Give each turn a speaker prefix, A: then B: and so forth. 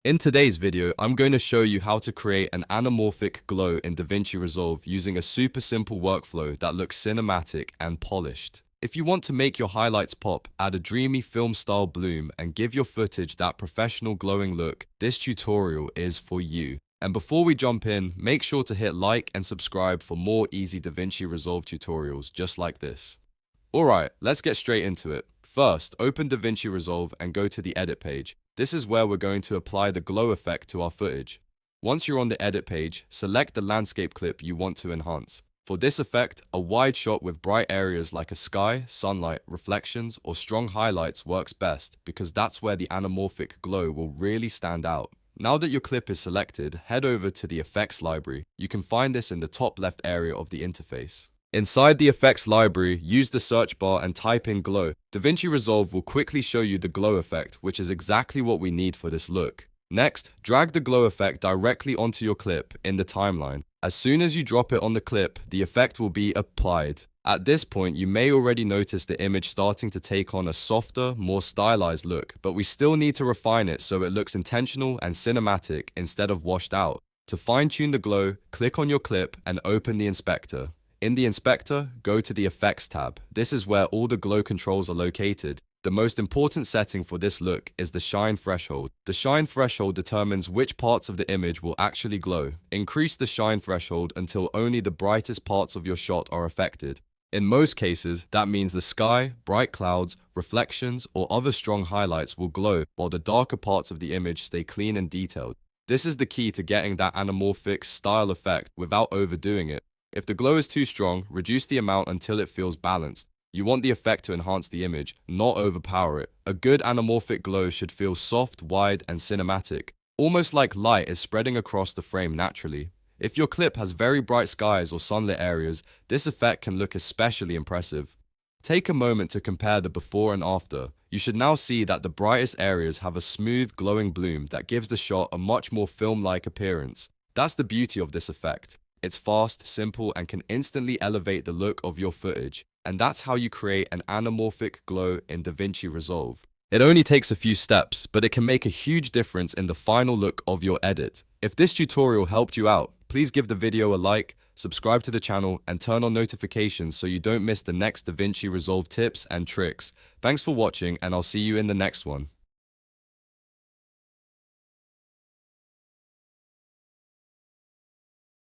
A: In today's video, I'm going to show you how to create an anamorphic glow in DaVinci Resolve using a super simple workflow that looks cinematic and polished. If you want to make your highlights pop, add a dreamy film-style bloom, and give your footage that professional glowing look, this tutorial is for you. And before we jump in, make sure to hit like and subscribe for more easy DaVinci Resolve tutorials just like this. Alright, let's get straight into it. First, open DaVinci Resolve and go to the edit page. This is where we're going to apply the glow effect to our footage. Once you're on the edit page, select the landscape clip you want to enhance. For this effect, a wide shot with bright areas like a sky, sunlight, reflections, or strong highlights works best because that's where the anamorphic glow will really stand out. Now that your clip is selected, head over to the effects library. You can find this in the top left area of the interface. Inside the effects library, use the search bar and type in glow. DaVinci Resolve will quickly show you the glow effect, which is exactly what we need for this look. Next, drag the glow effect directly onto your clip in the timeline. As soon as you drop it on the clip, the effect will be applied. At this point, you may already notice the image starting to take on a softer, more stylized look, but we still need to refine it so it looks intentional and cinematic instead of washed out. To fine-tune the glow, click on your clip and open the inspector. In the inspector, go to the Effects tab. This is where all the glow controls are located. The most important setting for this look is the shine threshold. The shine threshold determines which parts of the image will actually glow. Increase the shine threshold until only the brightest parts of your shot are affected. In most cases, that means the sky, bright clouds, reflections, or other strong highlights will glow, while the darker parts of the image stay clean and detailed. This is the key to getting that anamorphic style effect without overdoing it. If the glow is too strong, reduce the amount until it feels balanced. You want the effect to enhance the image, not overpower it. A good anamorphic glow should feel soft, wide, and cinematic, almost like light is spreading across the frame naturally. If your clip has very bright skies or sunlit areas, this effect can look especially impressive. Take a moment to compare the before and after. You should now see that the brightest areas have a smooth, glowing bloom that gives the shot a much more film-like appearance. That's the beauty of this effect. It's fast, simple, and can instantly elevate the look of your footage. And that's how you create an anamorphic glow in DaVinci Resolve. It only takes a few steps, but it can make a huge difference in the final look of your edit. If this tutorial helped you out, please give the video a like, subscribe to the channel, and turn on notifications so you don't miss the next DaVinci Resolve tips and tricks. Thanks for watching, and I'll see you in the next one.